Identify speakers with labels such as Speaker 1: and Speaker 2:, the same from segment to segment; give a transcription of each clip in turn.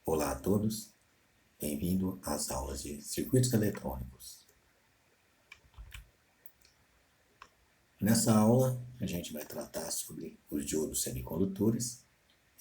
Speaker 1: Olá a todos, bem-vindo às aulas de circuitos eletrônicos. Nessa aula, a gente vai tratar sobre os diodos semicondutores.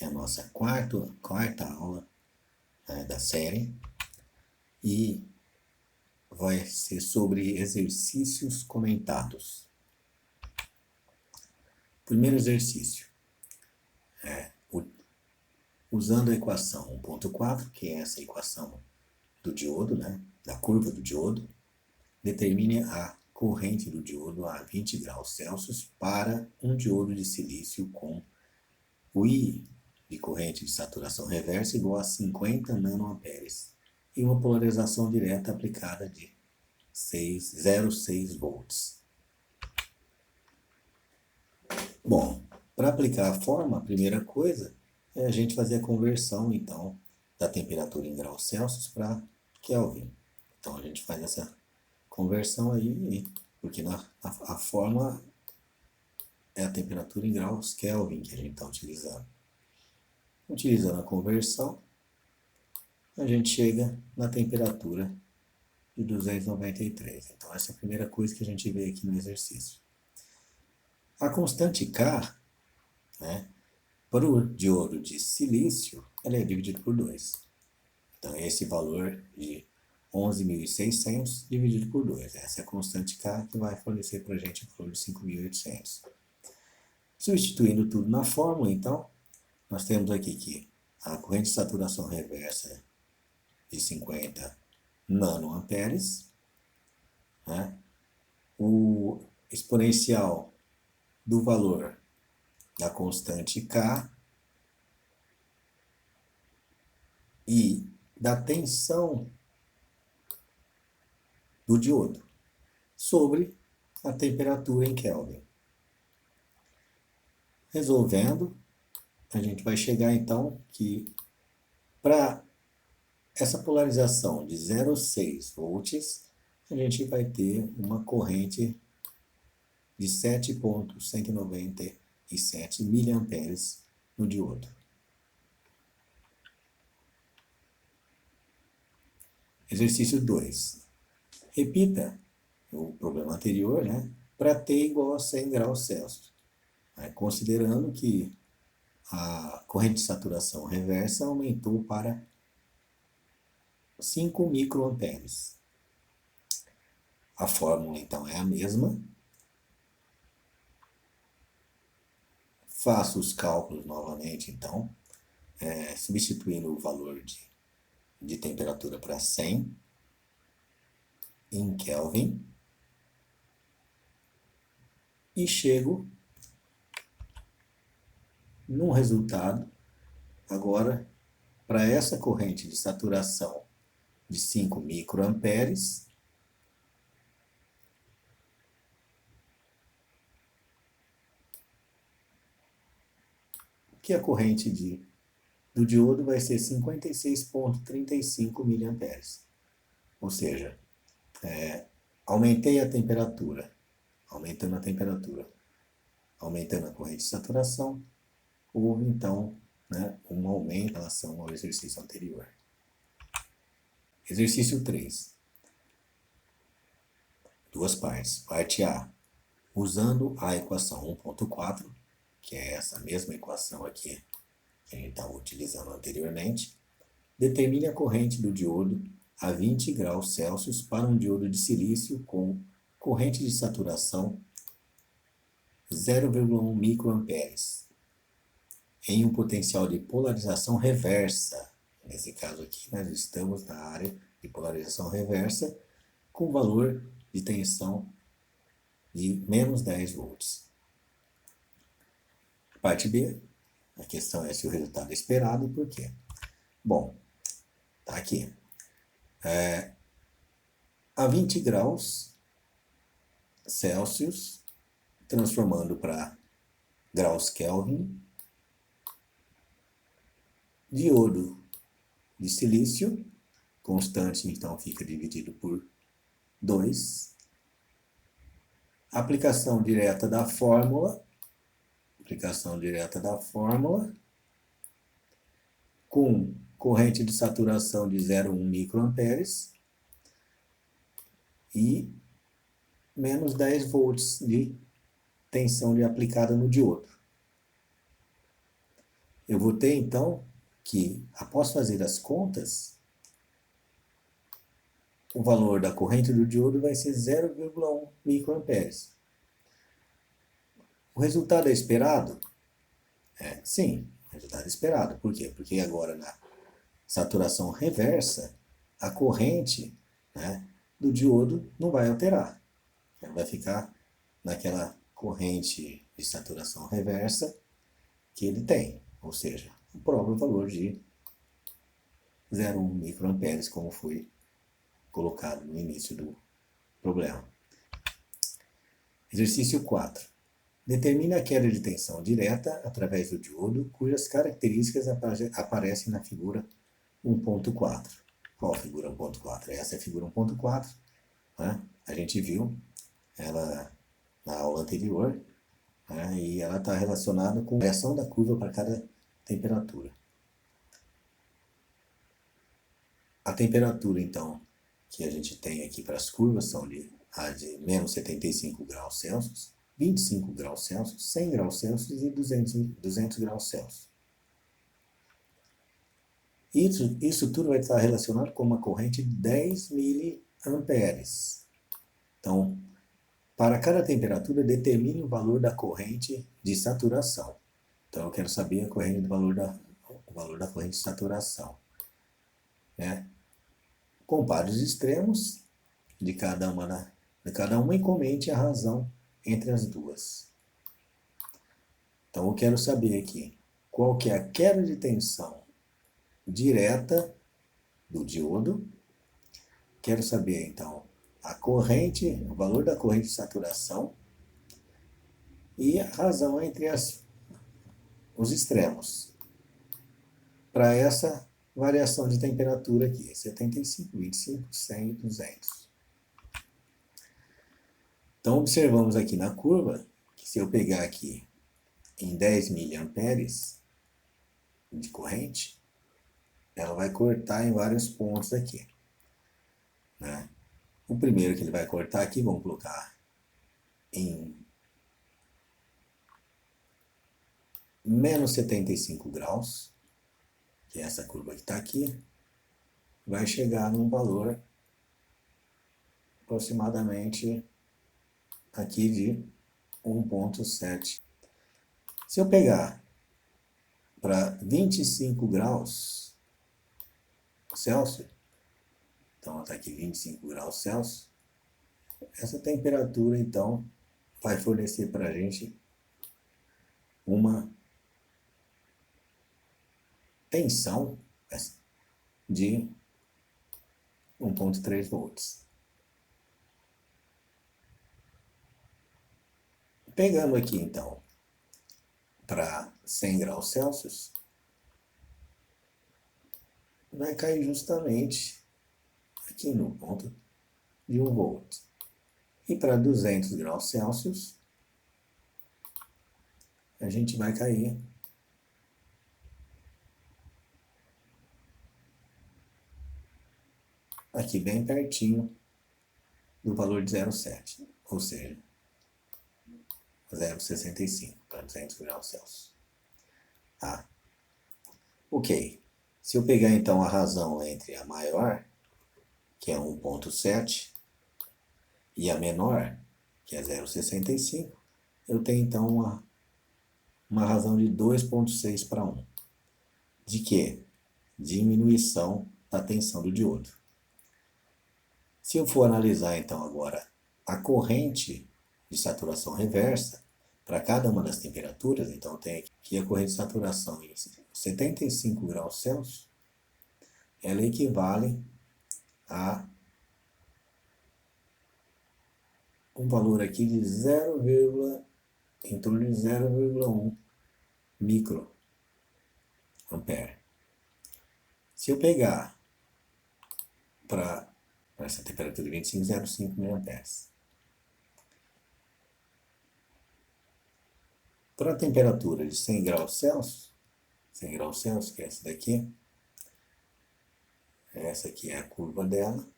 Speaker 1: É a nossa quarta aula da série e vai ser sobre exercícios comentados. Primeiro exercício, usando a equação 1.4, que é essa equação do diodo, da curva do diodo, determine a corrente do diodo a 20 graus Celsius para um diodo de silício com o I de corrente de saturação reversa igual a 50 nanoamperes e uma polarização direta aplicada de 0,6 volts. Bom, para aplicar a forma, a primeira coisa é a gente fazer a conversão, então, da temperatura em graus Celsius para Kelvin. Então, a gente faz essa conversão aí, porque a fórmula é a temperatura em graus Kelvin que a gente está utilizando. Utilizando a conversão, a gente chega na temperatura de 293. Então, essa é a primeira coisa que a gente vê aqui no exercício. A constante K, para o diodo de silício, ela é dividida por 2. Então, esse valor de 11.600 dividido por 2. Essa é a constante K que vai fornecer para a gente o valor de 5.800. Substituindo tudo na fórmula, então, nós temos aqui que a corrente de saturação reversa é de 50 nanoamperes, o exponencial do valor da constante K e da tensão do diodo sobre a temperatura em Kelvin. Resolvendo, a gente vai chegar então que para essa polarização de 0,6 volts, a gente vai ter uma corrente de 7,197 miliamperes no diodo. Exercício 2. Repita o problema anterior, para T igual a 100 graus Celsius. Considerando que a corrente de saturação reversa aumentou para 5 microamperes. A fórmula, então, é a mesma. Faço os cálculos novamente, então, substituindo o valor de temperatura para 100 em Kelvin e chego num resultado agora para essa corrente de saturação de 5 microamperes que a corrente do diodo vai ser 56,35 miliamperes. Ou seja, aumentei a temperatura, aumentando a temperatura, aumentando a corrente de saturação, houve então um aumento em relação ao exercício anterior. Exercício 3. Duas partes. Parte A. Usando a equação 1.4, que é essa mesma equação aqui que a gente estava utilizando anteriormente, determine a corrente do diodo a 20 graus Celsius para um diodo de silício com corrente de saturação 0,1 microamperes em um potencial de polarização reversa. Nesse caso aqui, nós estamos na área de polarização reversa com valor de tensão de menos 10 volts. Parte B, a questão é se o resultado é esperado e por quê. Bom, tá aqui. A 20 graus Celsius, transformando para graus Kelvin, diodo de silício, constante, então fica dividido por 2. Aplicação direta da fórmula, com corrente de saturação de 0,1 microamperes e menos 10 volts de tensão aplicada no diodo. Eu vou ter, então, que, após fazer as contas, o valor da corrente do diodo vai ser 0,1 microamperes. O resultado é esperado? Sim, o resultado é esperado. Por quê? Porque agora na saturação reversa, a corrente, né, do diodo não vai alterar. Ela vai ficar naquela corrente de saturação reversa que ele tem. Ou seja, o próprio valor de 0,1 microamperes, como foi colocado no início do problema. Exercício 4. Determine a queda de tensão direta através do diodo, cujas características aparecem na figura 1.4. Qual a figura 1.4? Essa é a figura 1.4. Né? A gente viu ela na aula anterior, né? E ela está relacionada com a variação da curva para cada temperatura. A temperatura, então, que a gente tem aqui para as curvas são a de menos 75 graus Celsius, 25 graus Celsius, 100 graus Celsius e 200 graus Celsius. Isso tudo vai estar relacionado com uma corrente de 10 miliamperes. Então, para cada temperatura, determine o valor da corrente de saturação. Então, eu quero saber o valor da corrente de saturação. Né? Compare os extremos de cada uma e comente a razão entre as duas. Então, eu quero saber aqui qual que é a queda de tensão direta do diodo. Quero saber, então, o valor da corrente de saturação e a razão entre os extremos. Para essa variação de temperatura aqui, 75, 25, 100 e 200. Então, observamos aqui na curva que se eu pegar aqui em 10 miliamperes de corrente, ela vai cortar em vários pontos aqui. Né? O primeiro que ele vai cortar aqui, vamos colocar em menos 75 graus, que é essa curva que está aqui, vai chegar num valor aproximadamente aqui de 1,7. Se eu pegar para 25 graus Celsius, então está aqui 25 graus Celsius, essa temperatura então vai fornecer para a gente uma tensão de 1,3 volts. Pegando aqui então para 100 graus Celsius, vai cair justamente aqui no ponto de 1 volt. E para 200 graus Celsius, a gente vai cair aqui bem pertinho do valor de 0,7, ou seja, 0,65 para 200 graus Celsius. Tá? Ok. Se eu pegar então a razão entre a maior, que é 1,7, e a menor, que é 0,65, eu tenho então uma razão de 2,6 para 1. De quê? Diminuição da tensão do diodo. Se eu for analisar então agora a corrente de saturação reversa para cada uma das temperaturas, então eu tenho aqui a corrente de saturação em 75 graus Celsius, ela equivale a um valor aqui de em torno de 0,1 microampere. Se eu pegar para essa temperatura de 25, 0,5 miliamperes. Para a temperatura de 100 graus Celsius, que é essa daqui, essa aqui é a curva dela,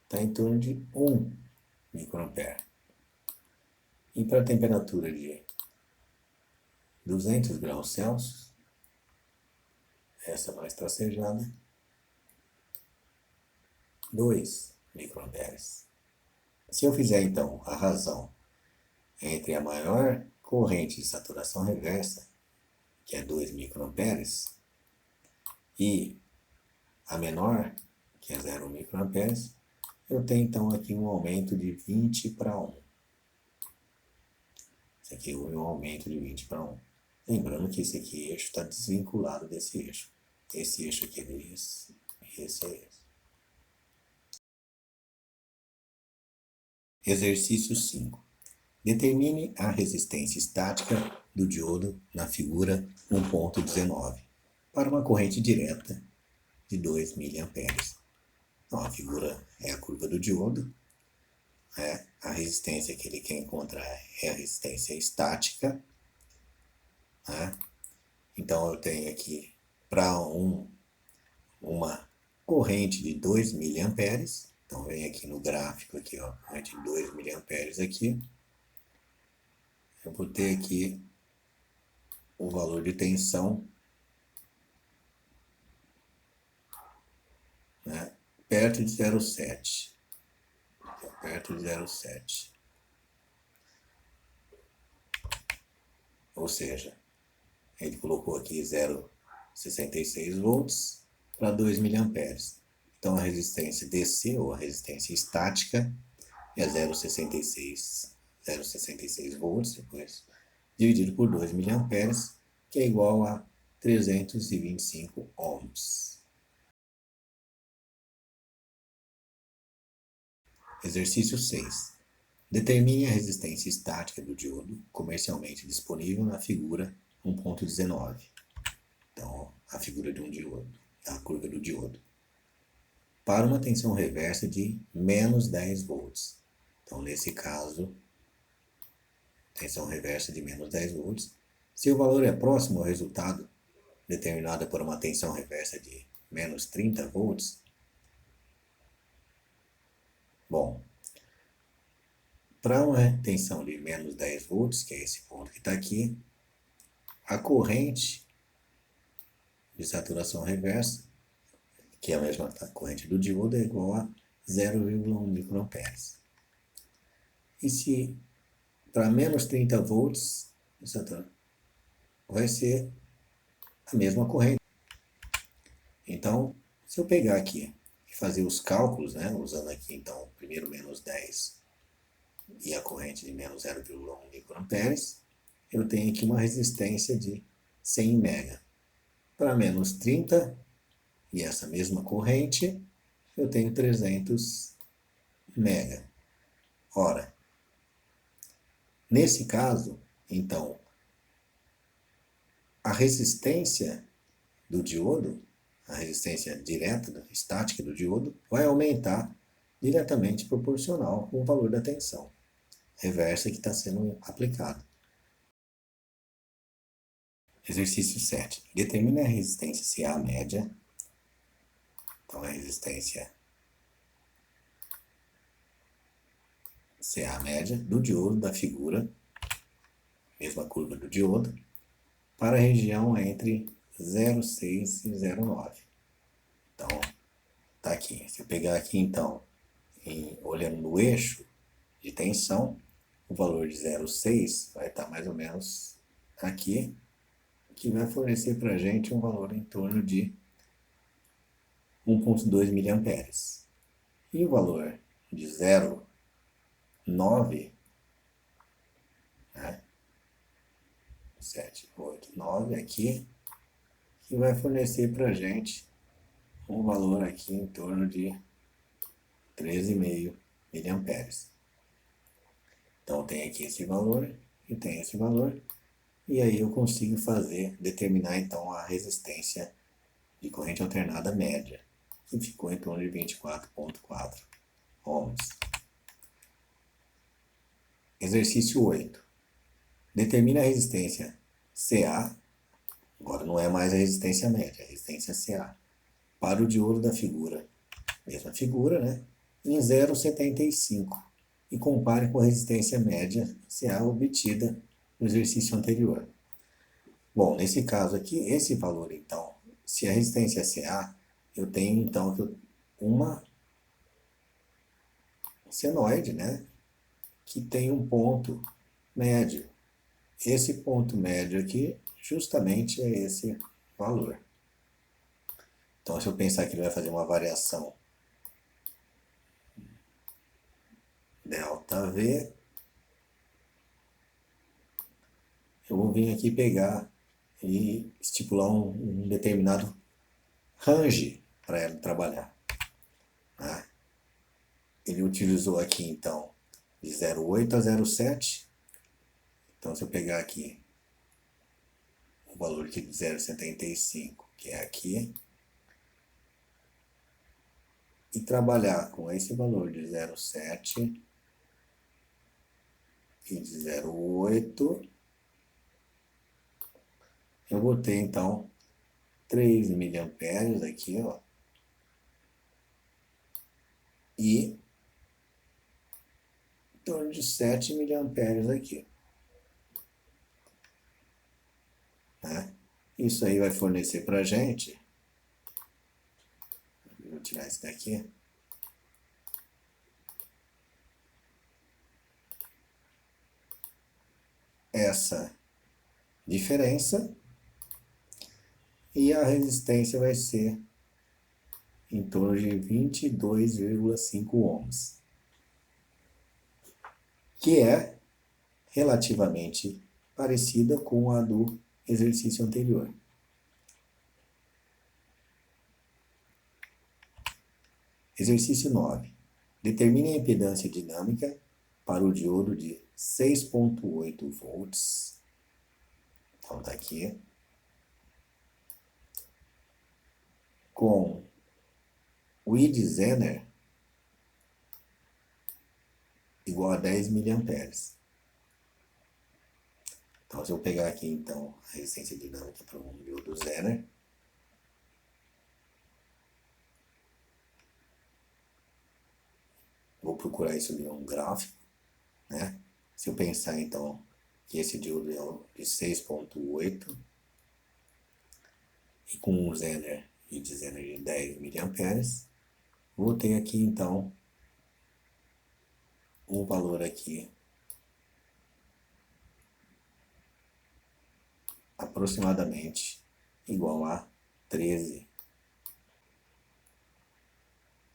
Speaker 1: está em torno de 1 microampere. E para a temperatura de 200 graus Celsius, essa mais tracejada, 2 microamperes. Se eu fizer então a razão entre a maior corrente de saturação reversa, que é 2 microamperes, e a menor, que é 0 microamperes, eu tenho então aqui um aumento de 20 para 1. Esse aqui é um aumento de 20 para 1. Lembrando que esse aqui eixo está desvinculado desse eixo. Esse eixo aqui é esse, e esse é esse. Exercício 5. Determine a resistência estática do diodo na figura 1.19 para uma corrente direta de 2 mA. Então, a figura é a curva do diodo. A resistência que ele quer encontrar é a resistência estática. Então, eu tenho aqui para uma corrente de 2 mA. Então, vem aqui no gráfico, aqui, ó, corrente de 2 mA aqui. Eu vou ter aqui o valor de tensão, né, perto de 0,7. Perto de 0,7. Ou seja, ele colocou aqui 0,66 volts para 2 miliamperes. Então a resistência DC, ou a resistência estática, é 0,66 volts, depois dividido por 2 miliamperes, que é igual a 325 ohms. Exercício 6. Determine a resistência estática do diodo comercialmente disponível na figura 1.19. Então, a figura de um diodo, a curva do diodo. Para uma tensão reversa de menos 10 volts. Então, nesse caso, tensão reversa de menos 10 volts. Se o valor é próximo ao resultado, determinado por uma tensão reversa de menos 30 volts, bom, para uma tensão de menos 10 volts, que é esse ponto que está aqui, a corrente de saturação reversa, que é a mesma corrente do diodo, é igual a 0,1 microamperes. E se para menos 30 volts, vai ser a mesma corrente. Então, se eu pegar aqui e fazer os cálculos, né, usando aqui então primeiro menos 10 e a corrente de menos 0,1 microamperes, eu tenho aqui uma resistência de 100 mega. Para menos 30 e essa mesma corrente, eu tenho 300 mega. Ora, nesse caso, então, a resistência do diodo, a resistência direta, estática do diodo, vai aumentar diretamente proporcional com o valor da tensão reversa que está sendo aplicado. Exercício 7. Determine a resistência CA média. Então, a resistência CA média do diodo da figura, mesma curva do diodo, para a região entre 0,6 e 0,9. Então, tá aqui. Se eu pegar aqui, então, olhando no eixo de tensão, o valor de 0,6 vai estar mais ou menos aqui, que vai fornecer para a gente um valor em torno de 1,2 miliamperes. E o valor de 0,9, né? 7, 8, 9 aqui, que vai fornecer para a gente um valor aqui em torno de 13,5 miliamperes. Então tem aqui esse valor e tem esse valor, e aí eu consigo determinar então a resistência de corrente alternada média, que ficou em torno de 24,4 ohms. Exercício 8. Determine a resistência CA, agora não é mais a resistência média, é a resistência CA, para o diodo da figura, mesma figura, né? Em 0,75 e compare com a resistência média CA obtida no exercício anterior. Bom, nesse caso aqui, esse valor então, se a resistência é CA, eu tenho então uma senoide, né? Que tem um ponto médio. Esse ponto médio aqui, justamente é esse valor. Então, se eu pensar que ele vai fazer uma variação ΔV, eu vou vir aqui pegar e estipular um determinado range para ele trabalhar. Né? Ele utilizou aqui, então, de 0,8 a 0,7. Então, se eu pegar aqui o valor aqui de 0,75, que é aqui, e trabalhar com esse valor de 0,7 e de 0,8, eu vou ter, então, 3 miliamperes aqui, ó, e em torno de 7 miliamperes aqui. Né? Isso aí vai fornecer para a gente, vou tirar esse daqui, essa diferença, e a resistência vai ser em torno de 22,5 ohms, que é relativamente parecida com a do exercício anterior. Exercício 9. Determine a impedância dinâmica para o diodo de 6,8 volts. Então está aqui. Com o I de Zener igual a 10 miliamperes. Então, se eu pegar aqui, então, a resistência dinâmica para um diodo Zener, vou procurar isso em um gráfico, né? Se eu pensar, então, que esse diodo é o de 6,8 e com um Zener e de Zener de 10 miliamperes, vou ter aqui, então, um valor aqui aproximadamente igual a 13.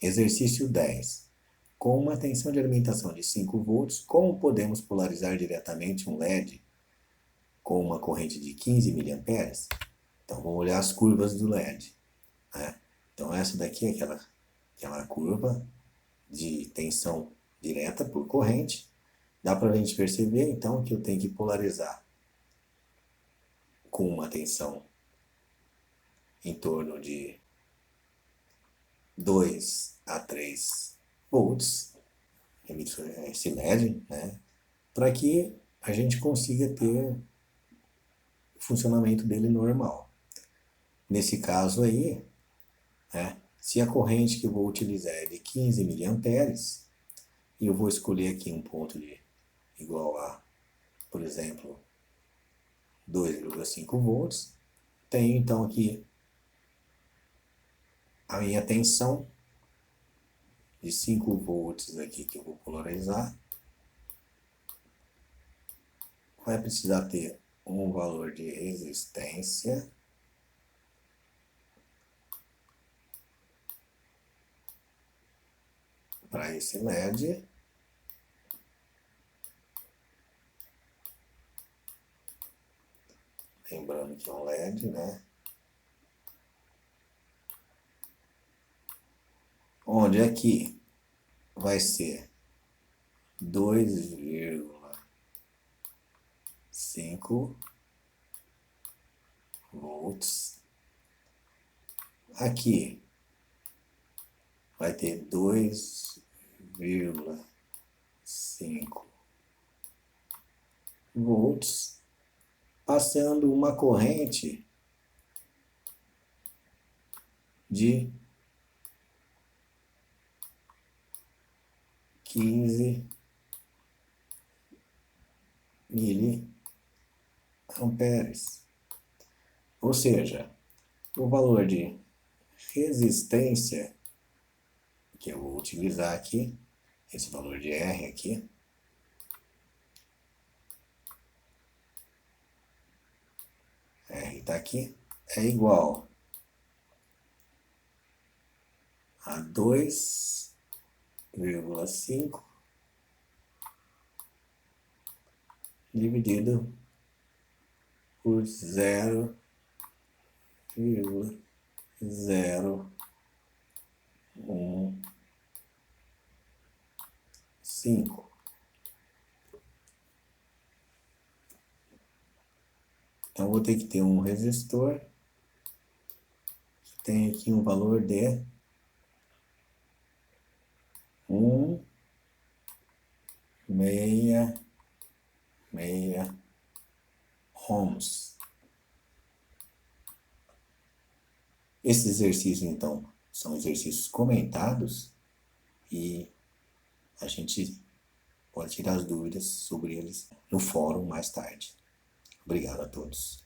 Speaker 1: Exercício 10. Com uma tensão de alimentação de 5 volts, como podemos polarizar diretamente um LED com uma corrente de 15 miliamperes? Então, vamos olhar as curvas do LED. Né? Então, essa daqui é aquela curva de tensão direta por corrente. Dá para a gente perceber, então, que eu tenho que polarizar com uma tensão em torno de 2 a 3 volts, esse LED, né? Para que a gente consiga ter o funcionamento dele normal. Nesse caso aí, né, se a corrente que eu vou utilizar é de 15 miliamperes, e eu vou escolher aqui um ponto de igual a, por exemplo, 2,5 volts, tenho então aqui a minha tensão de 5 volts aqui que eu vou polarizar. Vai precisar ter um valor de resistência para esse LED. Lembrando que é um LED, né? Onde aqui vai ser 2,5 volts. Aqui vai ter 2,5 volts, passando uma corrente de 15 miliamperes. Ou seja, o valor de resistência que eu vou utilizar aqui, esse valor de R aqui, R está aqui, é igual a 2,5 dividido por 0,015. Então, vou ter que ter um resistor que tem aqui um valor de 1,66 ohms. Esses exercícios, então, são exercícios comentados e a gente pode tirar as dúvidas sobre eles no fórum mais tarde. Obrigado a todos.